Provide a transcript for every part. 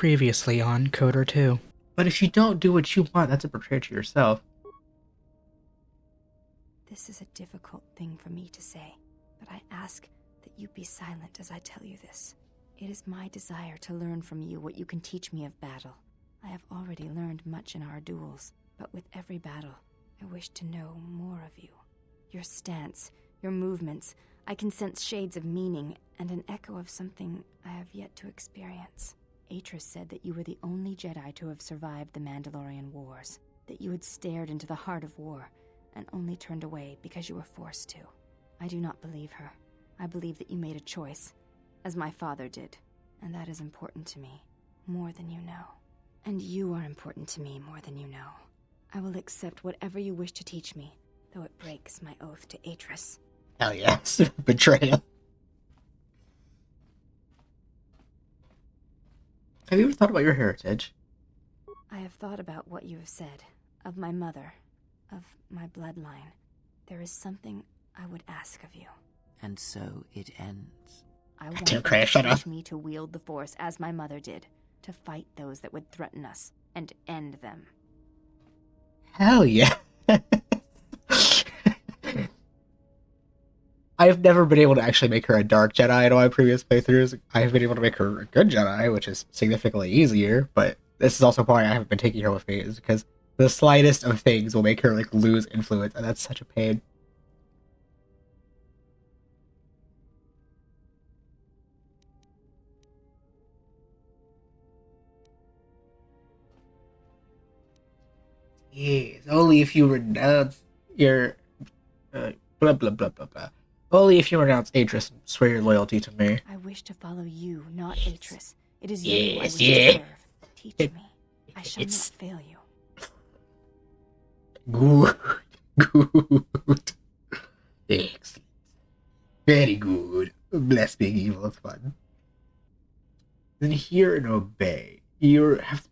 Previously on Kotor 2. But if you don't do what you want, that's a betrayal to yourself. This is a difficult thing for me to say, but I ask that you be silent as I tell you this. It is my desire to learn from you what you can teach me of battle. I have already learned much in our duels, but with every battle, I wish to know more of you. Your stance, your movements, I can sense shades of meaning and an echo of something I have yet to experience. Atris said that you were the only Jedi to have survived the Mandalorian Wars, that you had stared into the heart of war and only turned away because you were forced to. I do not believe her. I believe that you made a choice, as my father did, and that is important to me, more than you know. And you are important to me more than you know. I will accept whatever you wish to teach me, though it breaks my oath to Atris. Hell yes. Betrayal. Have you ever thought about your heritage? I have thought about what you have said, of my mother, of my bloodline. There is something I would ask of you. And so it ends. I want you to teach me to wield the Force as my mother did, to fight those that would threaten us, and end them. Hell yeah. I've never been able to actually make her a dark Jedi in all my previous playthroughs. I have been able to make her a good Jedi, which is significantly easier, but this is also why I haven't been taking her with me, is because the slightest of things will make her like lose influence, and that's such a pain. Yes, only if you renounce your blah blah blah blah blah. Only if you renounce Atris and swear your loyalty to me. I wish to follow you, not Atris. It is you I wish to serve. Teach me. I shall not fail you. Good. Good. Excellent. Very good. Bless being evil is fun. Then hear and obey. You have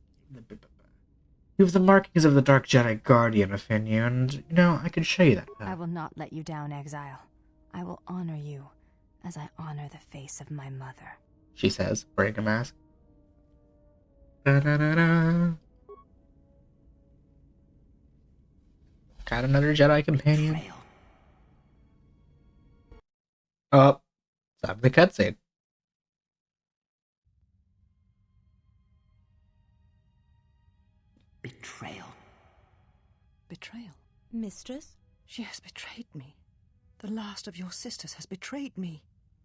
the markings of the Dark Jedi Guardian within you, and, you know, I can show you that path. I will not let you down, Exile. I will honor you, as I honor the face of my mother. She says, wearing a mask. Da-da-da-da. Got another Jedi companion. Betrayal. Oh, stop the cutscene. Betrayal. Betrayal? Mistress? She has betrayed me. The last of your sisters has betrayed me.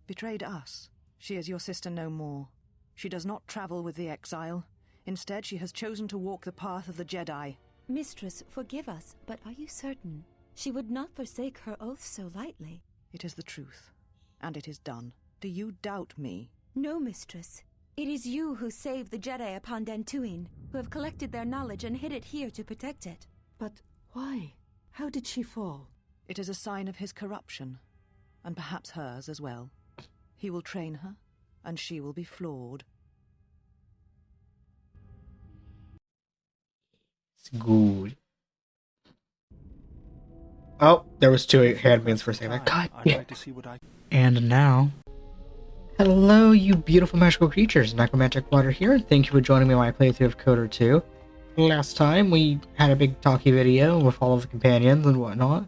Betrayed us. She is your sister no more. She does not travel with the exile. Instead, she has chosen to walk the path of the Jedi. Mistress, forgive us, but are you certain? She would not forsake her oath so lightly. It is the truth, and it is done. Do you doubt me? No, Mistress. It is you who saved the Jedi upon Dantooine, who have collected their knowledge and hid it here to protect it. But why? How did she fall? It is a sign of his corruption, and perhaps hers as well. He will train her, and she will be flawed. It's good. Oh, there was two handmaids for a second. God damn. And now, hello, you beautiful magical creatures. NecromanticWater here, and thank you for joining me on my playthrough of Kotor 2. Last time, we had a big talky video with all of the companions and whatnot.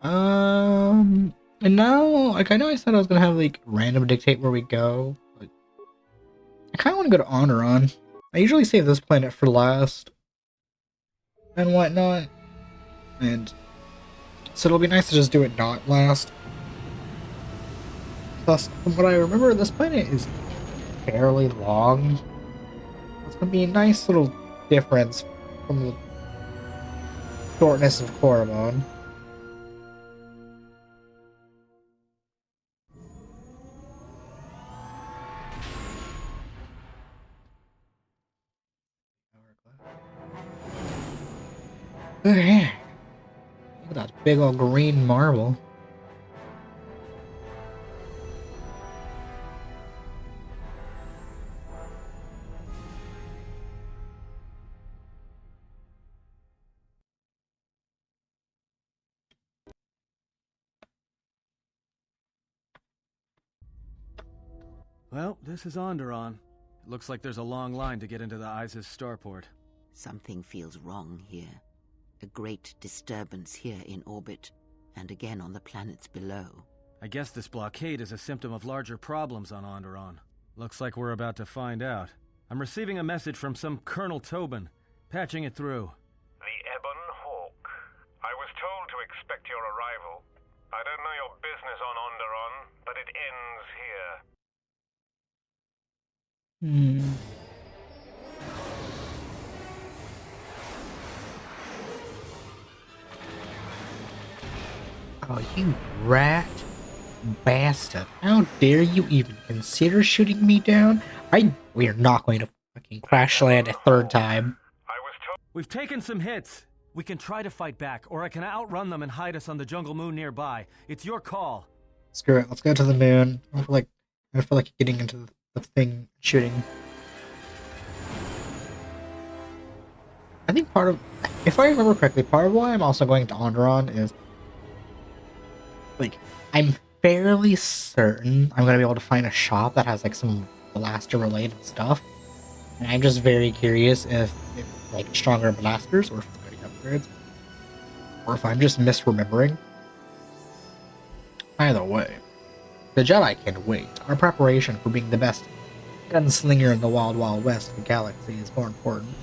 And now, like, I know I said I was gonna have, like, random dictate where we go, but I kinda wanna go to Onderon. I usually save this planet for last, and whatnot, and so it'll be nice to just do it not last. Plus, from what I remember, this planet is fairly long. It's gonna be a nice little difference from the shortness of Koromon. Okay. Look at that big old green marble. Well, this is Onderon. It looks like there's a long line to get into the ISIS starport. Something feels wrong here. A great disturbance here in orbit, and again on the planets below. I guess this blockade is a symptom of larger problems on Onderon. Looks like we're about to find out. I'm receiving a message from some Colonel Tobin. Patching it through. The Ebon Hawk. I was told to expect your arrival. I don't know your business on Onderon, but it ends here. Oh, you rat bastard. How dare you even consider shooting me down? We are not going to fucking crash land a third time. We've taken some hits. We can try to fight back, or I can outrun them and hide us on the jungle moon nearby. It's your call. Screw it, let's go to the moon. I feel like getting into the thing shooting. I think if I remember correctly, part of why I'm also going to Onderon is, like, I'm fairly certain I'm going to be able to find a shop that has, like, some blaster-related stuff. And I'm just very curious if it's, like, stronger blasters, or if it's getting upgrades. Or if I'm just misremembering. Either way, the Jedi can wait. Our preparation for being the best gunslinger in the Wild Wild West of the galaxy is more important.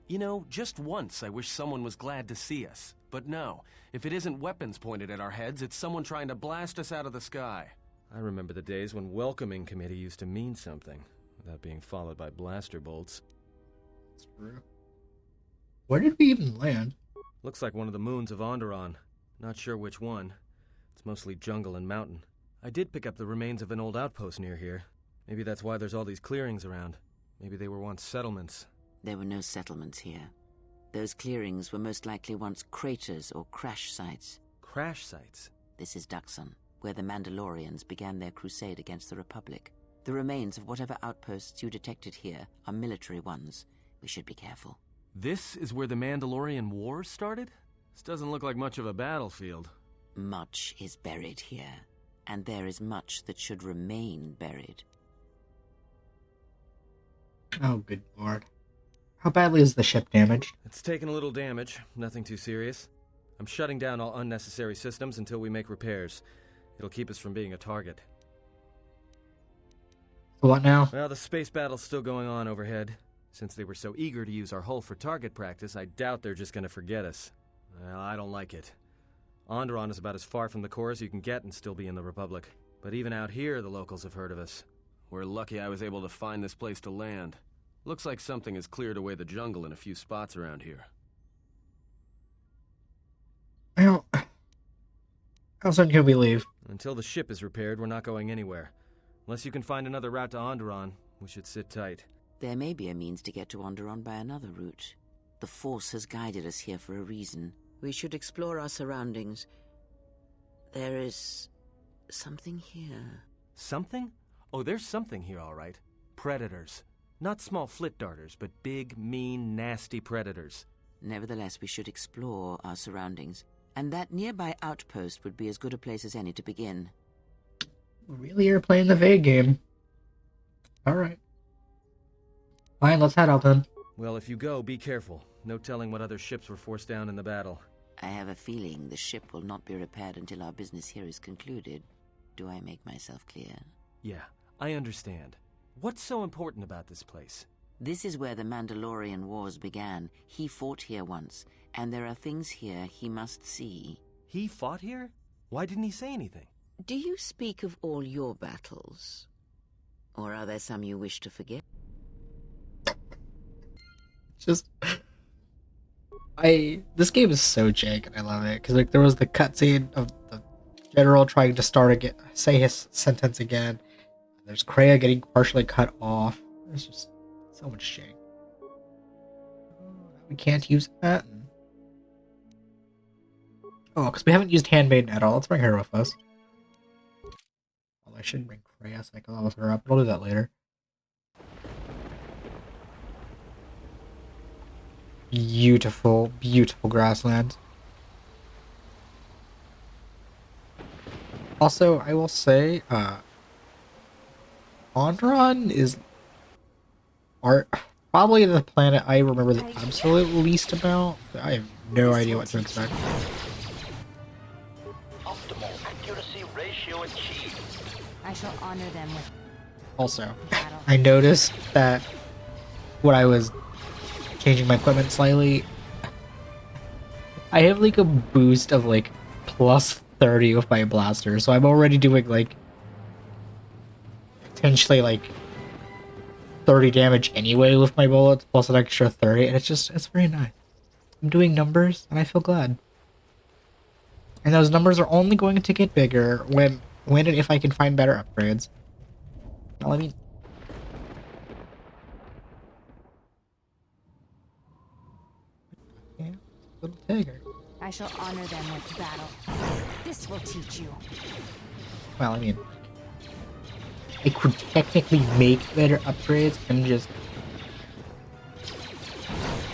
You know, just once I wish someone was glad to see us. But no, if it isn't weapons pointed at our heads, it's someone trying to blast us out of the sky. I remember the days when welcoming committee used to mean something, without being followed by blaster bolts. That's true. Where did we even land? Looks like one of the moons of Onderon. Not sure which one. It's mostly jungle and mountain. I did pick up the remains of an old outpost near here. Maybe that's why there's all these clearings around. Maybe they were once settlements. There were no settlements here. Those clearings were most likely once craters or crash sites. Crash sites? This is Duxn, where the Mandalorians began their crusade against the Republic. The remains of whatever outposts you detected here are military ones. We should be careful. This is where the Mandalorian Wars started? This doesn't look like much of a battlefield. Much is buried here, and there is much that should remain buried. Oh, good lord. How badly is the ship damaged? It's taken a little damage, nothing too serious. I'm shutting down all unnecessary systems until we make repairs. It'll keep us from being a target. So what now? Well, the space battle's still going on overhead. Since they were so eager to use our hull for target practice, I doubt they're just gonna forget us. Well, I don't like it. Onderon is about as far from the core as you can get and still be in the Republic. But even out here, the locals have heard of us. We're lucky I was able to find this place to land. Looks like something has cleared away the jungle in a few spots around here. How soon can we leave? Until the ship is repaired, we're not going anywhere. Unless you can find another route to Onderon, we should sit tight. There may be a means to get to Onderon by another route. The Force has guided us here for a reason. We should explore our surroundings. There is something here. Something? Oh, there's something here, all right. Predators. Not small flit darters, but big, mean, nasty predators. Nevertheless, we should explore our surroundings. And that nearby outpost would be as good a place as any to begin. We really are playing the vague game. Alright. Fine, let's head out then. Well, if you go, be careful. No telling what other ships were forced down in the battle. I have a feeling the ship will not be repaired until our business here is concluded. Do I make myself clear? Yeah, I understand. What's so important about this place? This is where the Mandalorian Wars began. He fought here once, and there are things here he must see. He fought here? Why didn't he say anything? Do you speak of all your battles? Or are there some you wish to forget? This game is so jank and I love it, because like there was the cutscene of the general trying to say his sentence again. There's Kreia getting partially cut off. There's just so much jank. We can't use that. Oh, because we haven't used Handmaiden at all. Let's bring her with us. Well, I shouldn't bring Kreia so I can level her up, but I'll do that later. Beautiful, beautiful grasslands. Also, I will say, Onderon is probably the planet I remember the absolute least about. I have no idea what to expect. Optimal accuracy ratio achieved. I shall honor them with Also, battle. I noticed that when I was changing my equipment slightly, I have like a boost of like plus 30 with my blaster, so I'm already doing like potentially like 30 damage anyway with my bullets, plus an extra 30, and it's very nice. I'm doing numbers, and I feel glad. And those numbers are only going to get bigger when and if I can find better upgrades. Well, I mean... Yeah, little tiger. I shall honor them with battle. This will teach you. Well, I mean... I could technically make better upgrades, and just...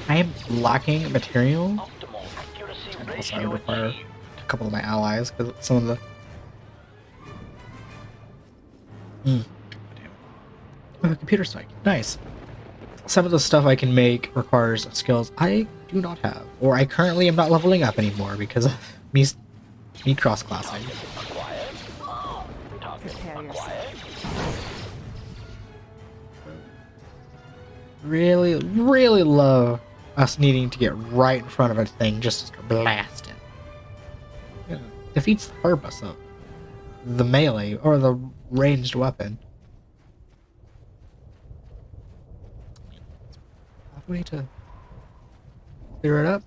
I am lacking material. Optimal accuracy And also I ratio require achieved. a couple of my allies, because some of the... computer strike. Nice. Some of the stuff I can make requires skills I do not have, or I currently am not leveling up anymore because of me cross-classing. Acquired. Target Prepare yourself. acquired. Really, really love us needing to get right in front of a thing just to start blasting. Yeah, defeats the purpose of the melee or the ranged weapon. Way to clear it up.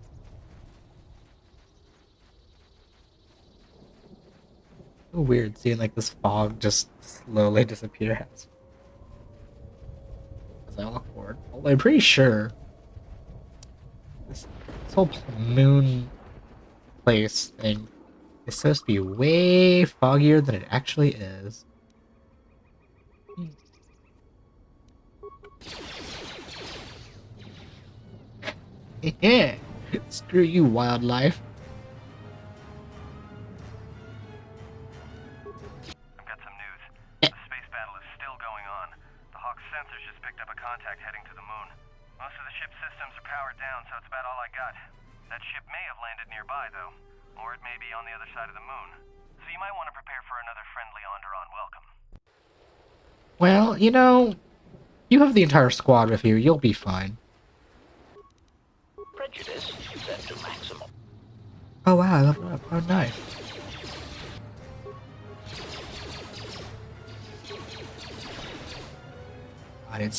So weird seeing like this fog just slowly disappear as I walk forward. Although I'm pretty sure this whole moon place thing is supposed to be way foggier than it actually is. Yeah, screw you, wildlife. I've got some news. The space battle is still going on. The Hawk's sensors just picked up a contact heading to the moon. Most of the ship's systems are powered down, so it's about all I got. That ship may have landed nearby, though. Or it may be on the other side of the moon. So you might want to prepare for another friendly Onderon welcome. Well, you know, you have the entire squad with you. You'll be fine. Prejudice set to maximum. Oh wow, I leveled up. Oh nice. God, it's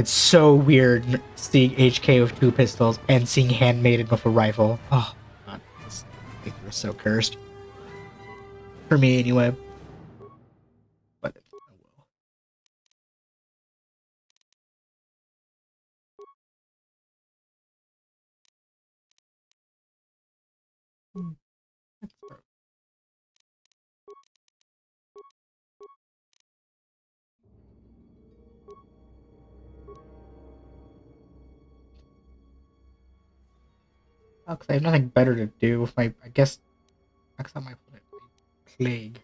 so weird seeing HK with 2 pistols and seeing Handmaiden with a rifle. Oh God, this picture is so cursed. For me anyway. But oh well. That's perfect. Oh, because I have nothing better to do with my, I guess, max out my plague.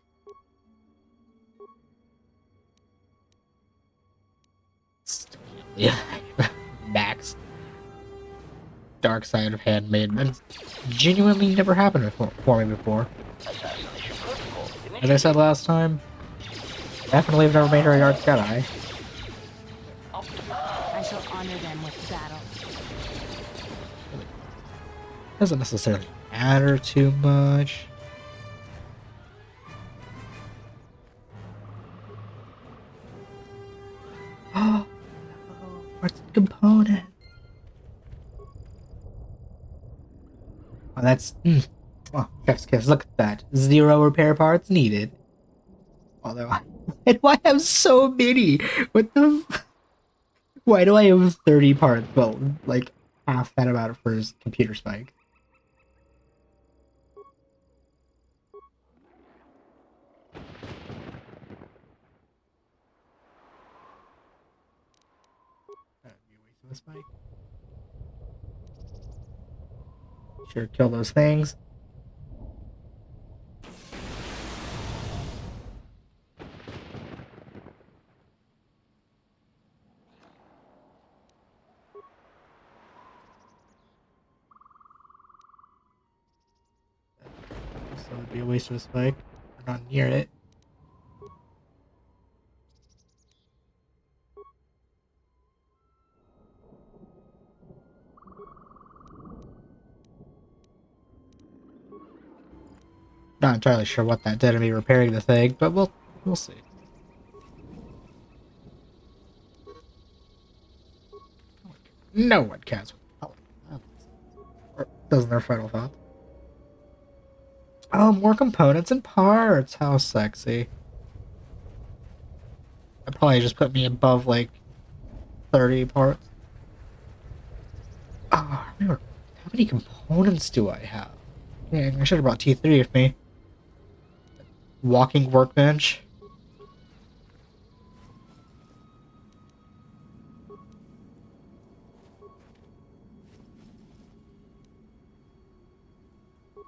Yeah, max. Dark side of Handmaiden. That's genuinely never happened for me before. Assassination protocol. As I said last time, definitely have never made her a Dark Jedi. I shall honor them with battle. Doesn't necessarily matter too much. Oh, what's the component? Oh, that's... Oh, chef's kiss, look at that. 0 repair parts needed. Although, why do I have so many? What the... Why do I have 30 parts? Well, like, half that amount for his computer spike. Spike. Sure, kill those things. so it'd be a waste of a spike. We're not near it. Not entirely sure what that did to me repairing the thing, but we'll see. No one cares what or doesn't their final thoughts. Oh, more components and parts. How sexy. That probably just put me above like 30 parts. Oh, how many components do I have? Yeah, I should have brought T3 with me. Walking workbench.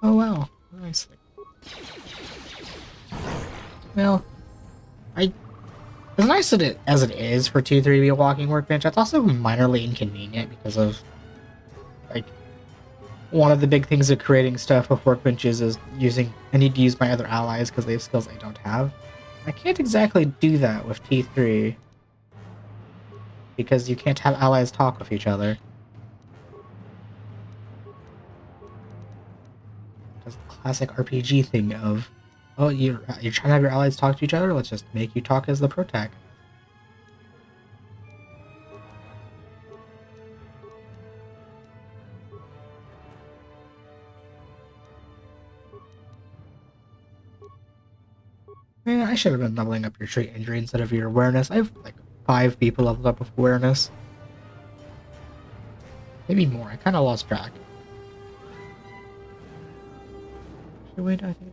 Oh wow, nice. Well, as nice as it is for T3 to be a walking workbench, it's also minorly inconvenient because of like one of the big things of creating stuff with workbenches is I need to use my other allies because they have skills I don't have. I can't exactly do that with T3 because you can't have allies talk with each other. That's the classic RPG thing of, oh, you're trying to have your allies talk to each other? Let's just make you talk as the protagonist. Yeah, I should have been leveling up your trait injury instead of your awareness. I have like 5 people leveled up with awareness. Maybe more. I kind of lost track. Wait, I think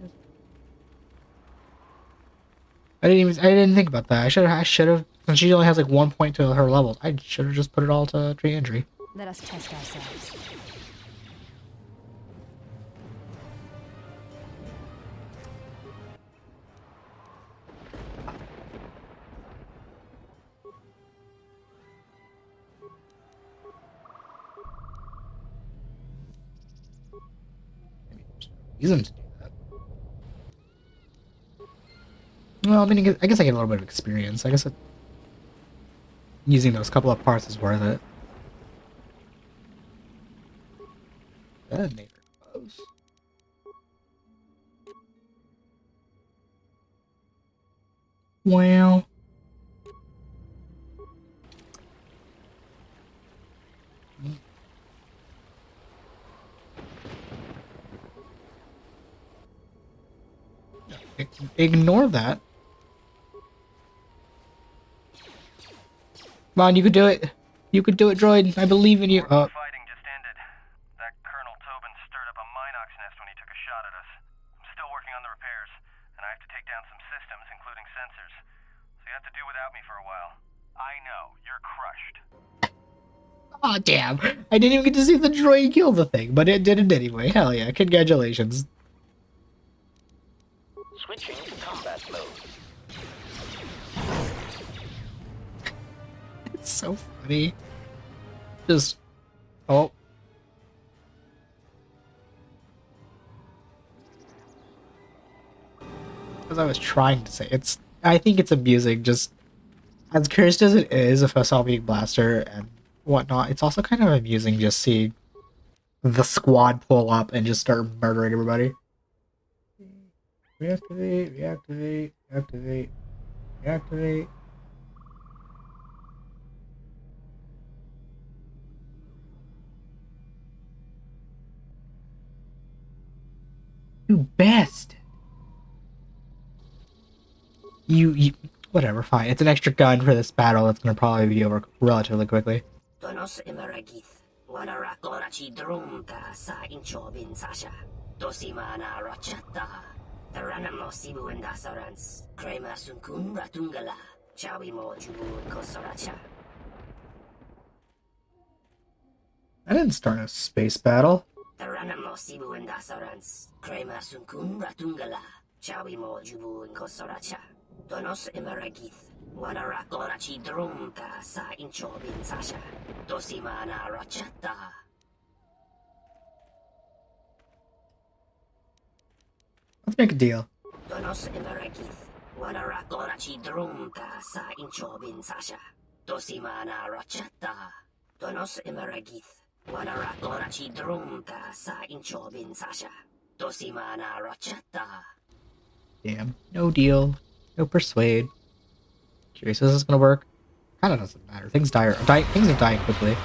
it is. I didn't think about that. I should have, since she only has like 1 point to her levels, I should have just put it all to trait injury. Let us test ourselves. Reason to do that. Well, I mean, I guess I get a little bit of experience. I guess using those couple of parts is worth it. Detonator gloves. Well. Ignore that. Come on, you could do it. You could do it, droid. I believe in you. Fighting just ended. That Colonel Tobin stirred up a Minox nest when he took a shot at us. I'm still working on the repairs, and I have to take down some systems, including sensors. So you have to do without me for a while. I know, you're crushed. Aw, damn. I didn't even get to see the droid kill the thing, but it did it anyway. Hell yeah, congratulations. Switching to combat mode. It's so funny. Just... Oh. As I was trying to say, I think it's amusing, just... As cursed as it is, a SL being blaster and whatnot, it's also kind of amusing just seeing the squad pull up and just start murdering everybody. Reactivate, reactivate, reactivate, reactivate. You best. You whatever, fine. It's an extra gun for this battle that's gonna probably be over relatively quickly. Donos emeragith, wanara korachi drumta sa inchobin sasha, dosimana rachata, taranamo sibu endasarans, crema sunkun ratungala, chawi mo jubu kosoracha. I didn't start a space battle. Taranamo sibu endasarans, crema sunkun ratungala, chawi mo jubu kosoracha. Donos emeragith, wanara korachi drumta sa inchobin sasha, dosimana rachata. Let's make a deal. Donos Imeregith, Wanara Gorachi Drumka sa Inchobin Sasha. Dosimana Rachata. Donos Imeregith, Wanara Gorachi Drumka sa Inchobin Sasha. Dosimana Rachata. Damn. No deal. No persuade. Curious if this is gonna work. Kinda doesn't matter. Things are dying quickly.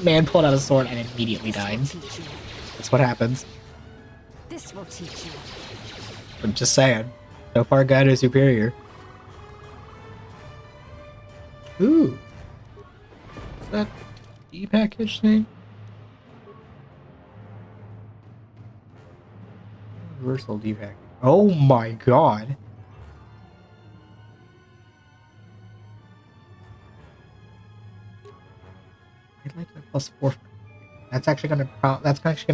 Man pulled out a sword and immediately died. That's what happens. This will teach you. I'm just saying. So far, God is superior. Ooh. Is that E-package thing? Universal D-package. Oh my god. I'd like that +4. That's actually gonna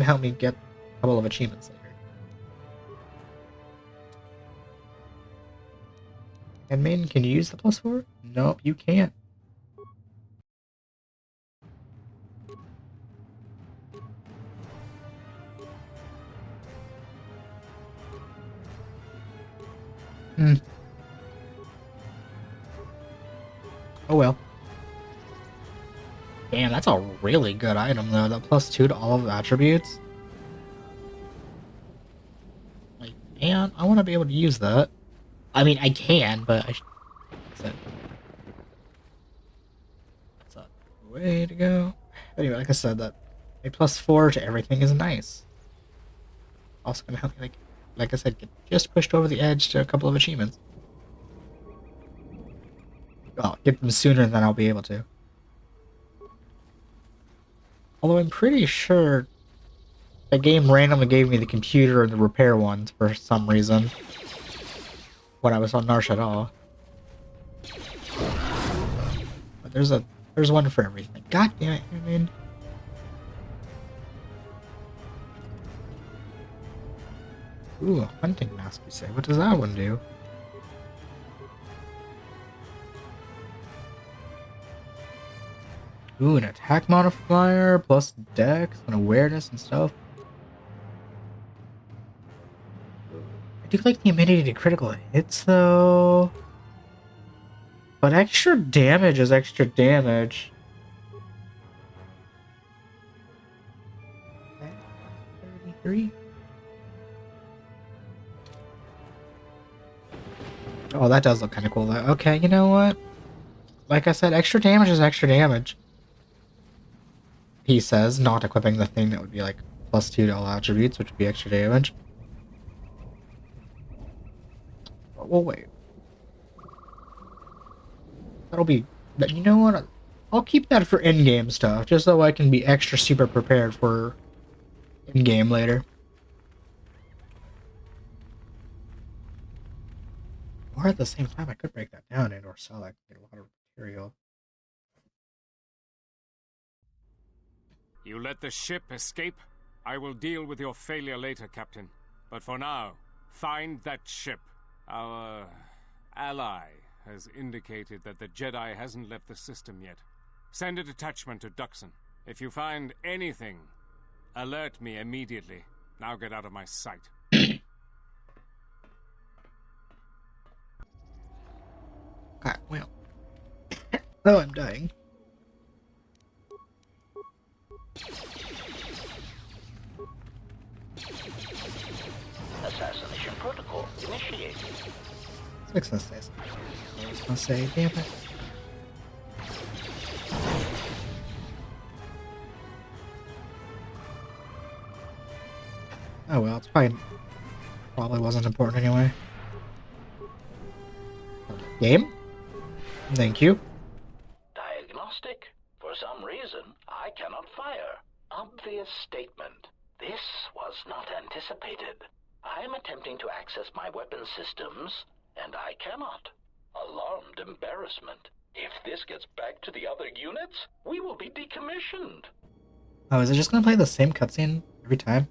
help me get a couple of achievements later. And main, can you use the +4? Nope, you can't. Oh well. Damn, that's a really good item though. The +2 to all of the attributes. Like, man, I want to be able to use that. I mean, I can, but I should. That's a way to go. Anyway, like I said, that a +4 to everything is nice. Also gonna help me, like I said, get just pushed over the edge to a couple of achievements. Well, get them sooner than I'll be able to. Although I'm pretty sure the game randomly gave me the computer and the repair ones for some reason when I was on na-shaddaa. But there's one for everything. God damn it, I mean. Ooh, a hunting mask, you say? What does that one do? Ooh, an attack modifier, plus dex and awareness and stuff. I do like the immunity to critical hits, though. But extra damage is extra damage. 33? Oh, that does look kind of cool, though. Okay, you know what? Like I said, extra damage is extra damage. He says, not equipping the thing that would be like +2 to all attributes, which would be extra damage. But we'll wait. That'll be... You know what? I'll keep that for in-game stuff, just so I can be extra super prepared for in-game later. Or at the same time, I could break that down and or sell it, get a lot of material. You let the ship escape? I will deal with your failure later, Captain. But for now, find that ship. Our ally has indicated that the Jedi hasn't left the system yet. Send a detachment to duxn. If you find anything, alert me immediately. Now get out of my sight. God, well. Oh, I'm dying. Assassination protocol initiated. Let's fix this. I was gonna say, damn it. Oh well, it's probably wasn't important anyway. Game? Thank you. Diagnostic. For some reason, I cannot fire. Obvious statement. This was not anticipated. I am attempting to access my weapon systems, and I cannot. Alarmed embarrassment. If this gets back to the other units, we will be decommissioned. Oh, is it just gonna play the same cutscene every time?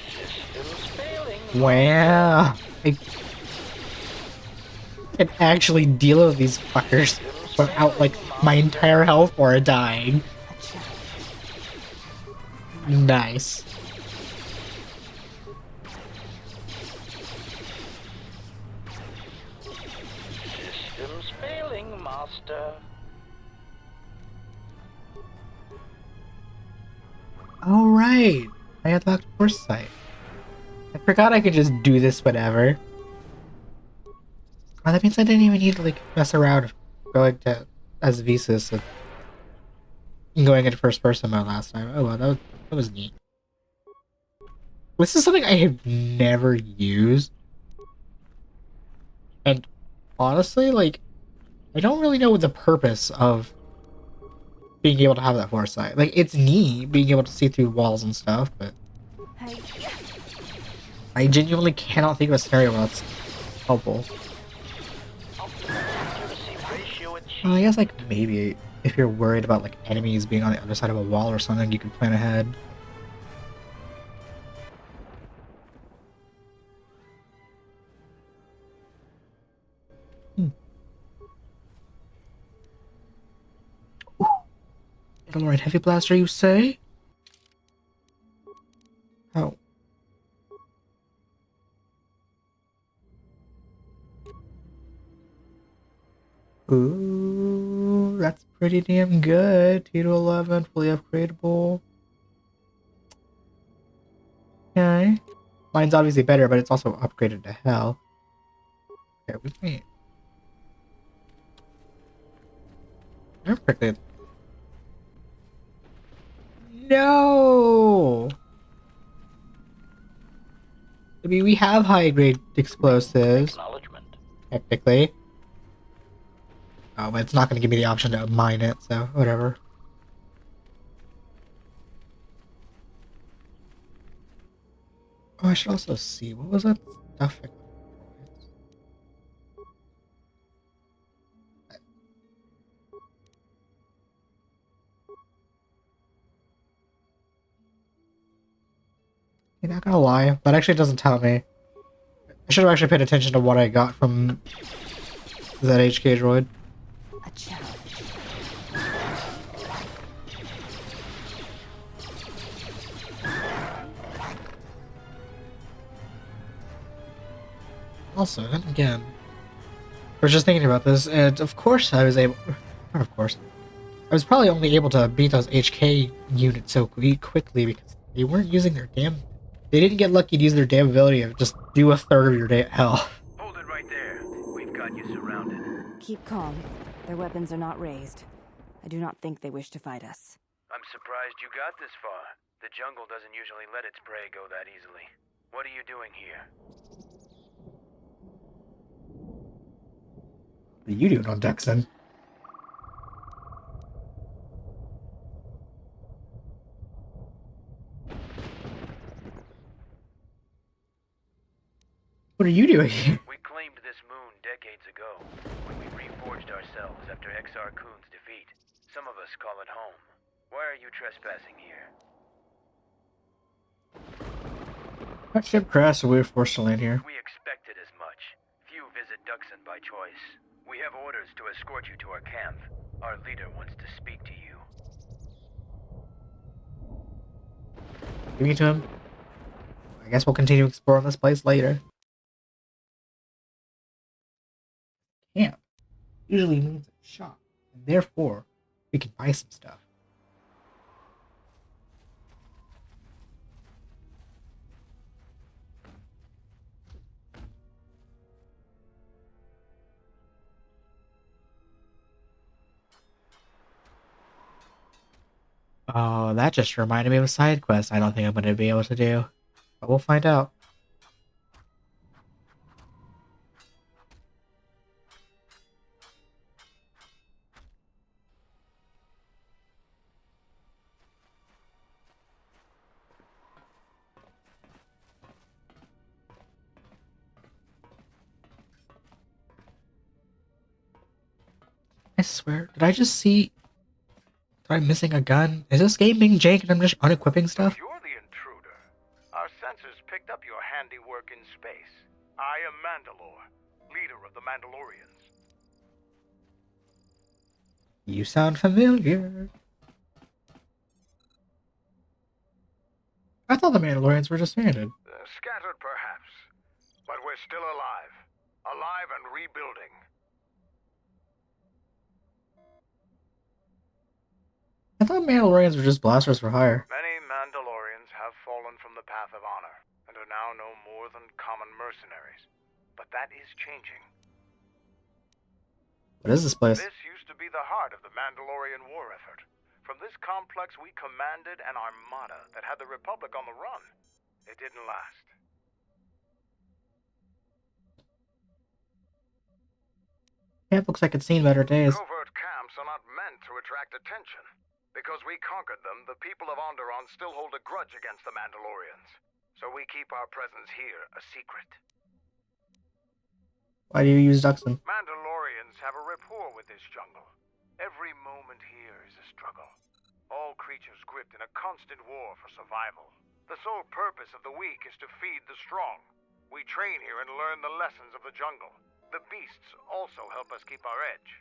Systems failing. Wow. can actually deal with these fuckers without, like, my entire health or dying. Nice. Systems failing, Master. Alright. I unlocked foresight. I forgot I could just do this whenever. Oh, that means I didn't even need to, like, mess around going to as Visas and going into first person mode last time. Oh well, that was neat. This is something I have never used. And honestly, like, I don't really know the purpose of being able to have that foresight. Like, it's neat being able to see through walls and stuff, but I genuinely cannot think of a scenario where that's helpful. Well, I guess, like, maybe if you're worried about, like, enemies being on the other side of a wall or something, you can plan ahead. Alright, heavy blaster, you say? Oh. Ooh, that's pretty damn good. T to 11, fully upgradable. Okay. Mine's obviously better, but it's also upgraded to hell. Okay, we can. Perfect. No! I mean, we have high grade explosives. Technically. Oh, but it's not going to give me the option to mine it, so whatever. Oh, I should also see. What was that stuff? I'm not gonna lie, that actually doesn't tell me. I should have actually paid attention to what I got from that HK droid. A challenge. Also, then again, I was just thinking about this, and of course I was able... Not of course. I was probably only able to beat those HK units so quickly because they weren't using their damn... They didn't get lucky to use their damn ability of just do a third of your health. Hold it right there. We've got you surrounded. Keep calm. Their weapons are not raised. I do not think they wish to fight us. I'm surprised you got this far. The jungle doesn't usually let its prey go that easily. What are you doing here? What are you doing on duxn? What are you doing here? We claimed this moon decades ago, when we reforged ourselves after Exar Kun's defeat. Some of us call it home. Why are you trespassing here? That ship crashed, so we were forced to land here. We expected as much. Few visit duxn by choice. We have orders to escort you to our camp. Our leader wants to speak to you. Give me to him. I guess we'll continue exploring this place later. Camp usually means a shop, and therefore we can buy some stuff. Oh, that just reminded me of a side quest I don't think I'm going to be able to do. But we'll find out. I swear, did I just see... Am I missing a gun? Is this game being jank and I'm just unequipping stuff? You're the intruder. Our sensors picked up your handiwork in space. I am Mandalore. leader of the Mandalorians. You sound familiar. I thought the Mandalorians were disbanded. Scattered, perhaps. But we're still alive. Alive and rebuilding. I thought Mandalorians were just blasters for hire. Many Mandalorians have fallen from the path of honor, and are now no more than common mercenaries. But that is changing. What is this place? This used to be the heart of the Mandalorian war effort. From this complex we commanded an armada that had the Republic on the run. It didn't last. Camp looks like it's seen better days. Covert camps are not meant to attract attention. Because we conquered them, the people of Onderon still hold a grudge against the Mandalorians. So we keep our presence here a secret. Why do you use duxn? Mandalorians have a rapport with this jungle. Every moment here is a struggle. All creatures gripped in a constant war for survival. The sole purpose of the weak is to feed the strong. We train here and learn the lessons of the jungle. The beasts also help us keep our edge.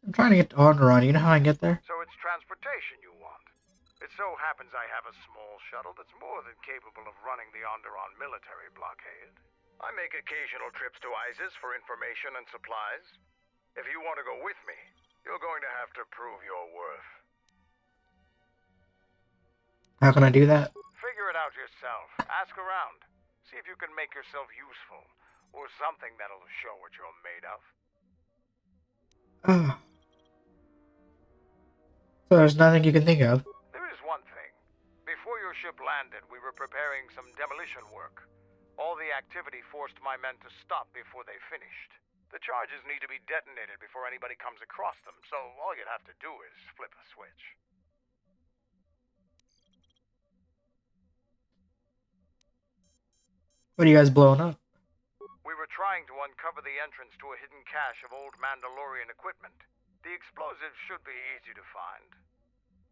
I'm trying to get to Onderon. You know how I can get there? So it's transportation you want. It so happens I have a small shuttle that's more than capable of running the Onderon military blockade. I make occasional trips to ISIS for information and supplies. If you want to go with me, you're going to have to prove your worth. How can I do that? Figure it out yourself. Ask around. See if you can make yourself useful, or something that'll show what you're made of. So there's nothing you can think of. There is one thing. Before your ship landed, we were preparing some demolition work. All the activity forced my men to stop before they finished. The charges need to be detonated before anybody comes across them, so all you'd have to do is flip a switch. What are you guys blowing up? We were trying to uncover the entrance to a hidden cache of old Mandalorian equipment. The explosives should be easy to find.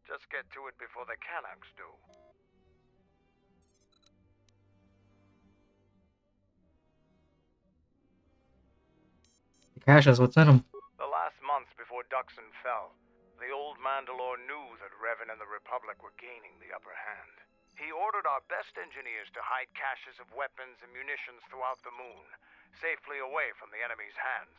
Just get to it before the Canucks do. The caches, what's in them? The last months before duxn fell, the old Mandalore knew that Revan and the Republic were gaining the upper hand. He ordered our best engineers to hide caches of weapons and munitions throughout the moon, safely away from the enemy's hands.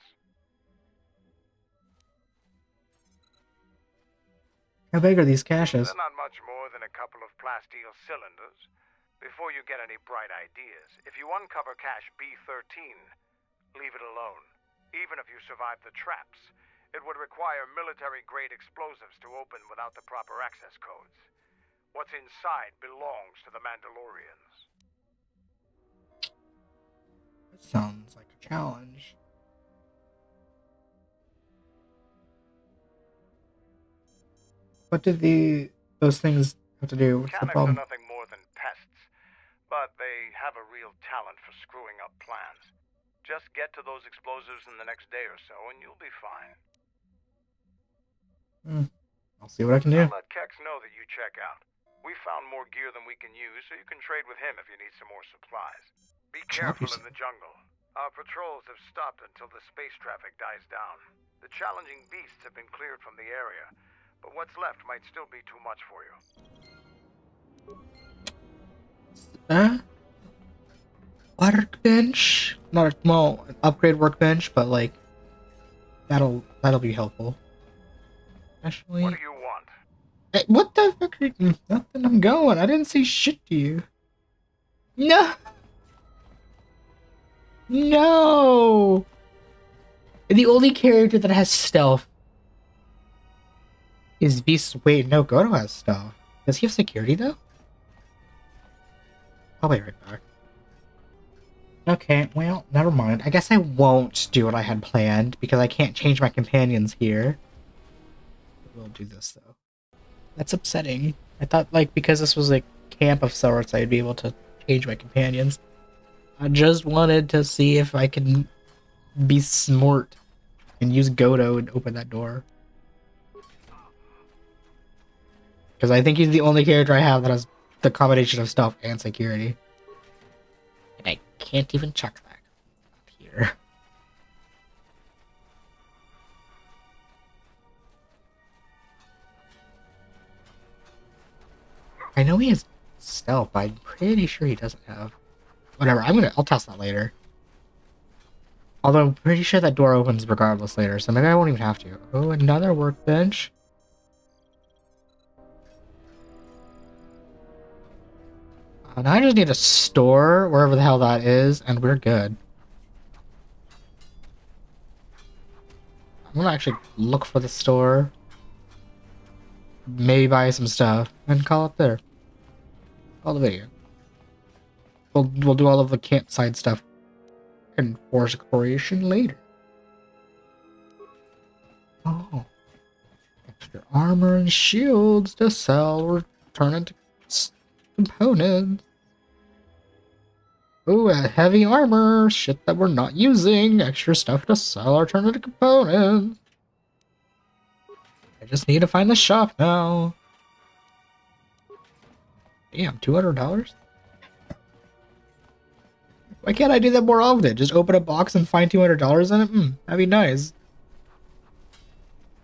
How big are these caches? They're not much more than a couple of plasteel cylinders. Before you get any bright ideas, if you uncover cache B13, leave it alone. Even if you survive the traps, it would require military-grade explosives to open without the proper access codes. What's inside belongs to the Mandalorians. That sounds like a challenge. What did those things have to do? What's the Canucks problem? are nothing more than pests, but they have a real talent for screwing up plans. Just get to those explosives in the next day or so, and you'll be fine. I'll see what I can do. I'll let Kex know that you check out. We found more gear than we can use, so you can trade with him if you need some more supplies. Be careful in the jungle. Our patrols have stopped until the space traffic dies down. The challenging beasts have been cleared from the area, but what's left might still be too much for you. Workbench? Not a small upgrade workbench, but like that'll be helpful. Actually, What do you want? hey, what the fuck? Nothing. I'm going. I didn't say shit to you. No. No. The only character that has stealth is Beast. Wait, no, Goto has stealth. Does he have security though? I'll be right back. Okay, well, never mind. I guess I won't do what I had planned, because I can't change my companions here. We'll do this, though. That's upsetting. I thought, like, because this was a camp of sorts, I'd be able to change my companions. I just wanted to see if I can be smart and use Goto and open that door. Because I think he's the only character I have that has the combination of stealth and security. And I can't even check that up here. I know he has stealth, but I'm pretty sure he doesn't have. Whatever, I'll test that later. Although I'm pretty sure that door opens regardless later, so maybe I won't even have to. Oh, another workbench. Now I just need a store, wherever the hell that is, and we're good. I'm gonna actually look for the store. Maybe buy some stuff, and call it there. Call the video. We'll do all of the campsite stuff and force exploration later. Oh. Extra armor and shields to sell or turn into components. Ooh, a heavy armor. Shit that we're not using. Extra stuff to sell or turn into components. I just need to find the shop now. Damn, $200? Why can't I do that more often? Just open a box and find $200 in it? That'd be nice.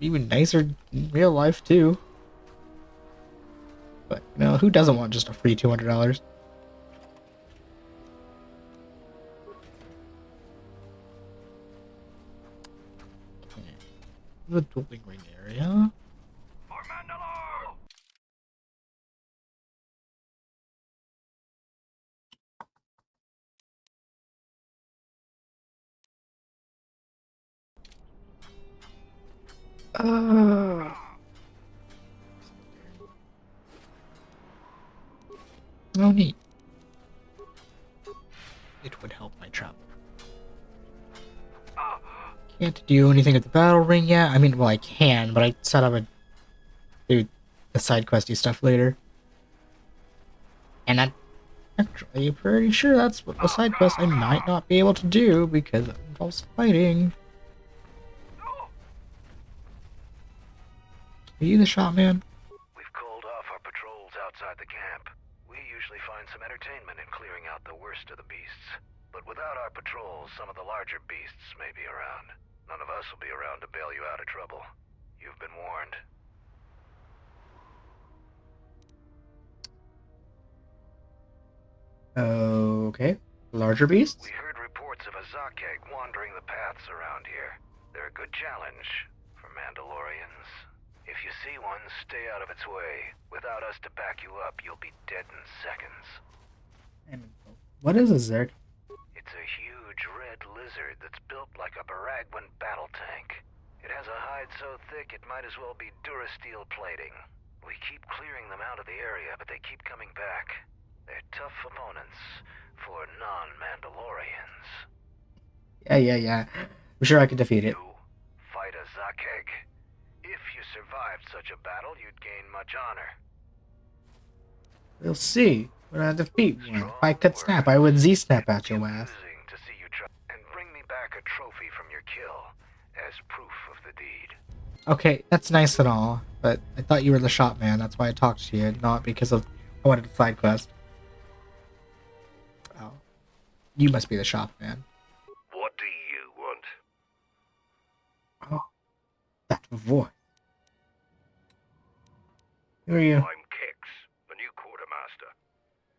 Even nicer in real life, too. But, you know, who doesn't want just a free $200? The dueling ring area. Oh, neat. It would help my travel. Can't do anything at the battle ring yet. I mean, well, I can, but I said I would do the side questy stuff later. And I'm actually pretty sure that's what the side quest I might not be able to do because it involves fighting. Are you the shop man? We've called off our patrols outside the camp. We usually find some entertainment in clearing out the worst of the beasts. But without our patrols, some of the larger beasts may be around. None of us will be around to bail you out of trouble. You've been warned. Okay. Larger beasts? We heard reports of a Zakeg wandering the paths around here. They're a good challenge for Mandalorians. If you see one, stay out of its way. Without us to back you up, you'll be dead in seconds. What is a Zerg? It's a huge red lizard that's built like a Baragwan battle tank. It has a hide so thick it might as well be Durasteel plating. We keep clearing them out of the area, but they keep coming back. They're tough opponents for non-Mandalorians. Yeah. I'm sure I could defeat it. You fight a Zakeg. If you survived such a battle, you'd gain much honor. We'll see. When I defeat one. If I could snap, I would Z-snap at your ass. To see you try and bring me back a trophy from your kill as proof of the deed. Okay, that's nice and all, but I thought you were the shop man. That's why I talked to you, not because of I wanted a side quest. Oh, you must be the shop man. What do you want? Oh, that voice. Who are you? I'm Kex, the new quartermaster.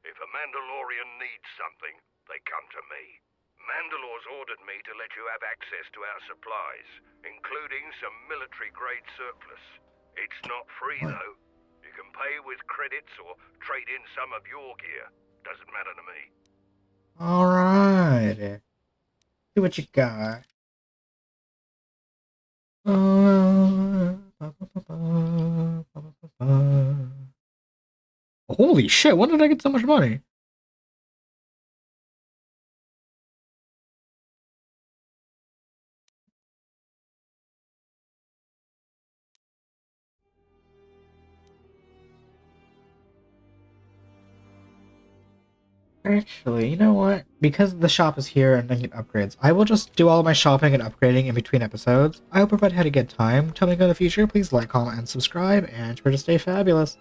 If a Mandalorian needs something, they come to me. Mandalore's ordered me to let you have access to our supplies, including some military-grade surplus. It's not free, though. You can pay with credits or trade in some of your gear. Doesn't matter to me. Alright. See what you got. Holy shit, when did I get so much money? Actually, you know what? Because the shop is here and I get upgrades, I will just do all my shopping and upgrading in between episodes. I hope everybody had a good time. Tell me in the future, please like, comment, and subscribe, and try to stay fabulous.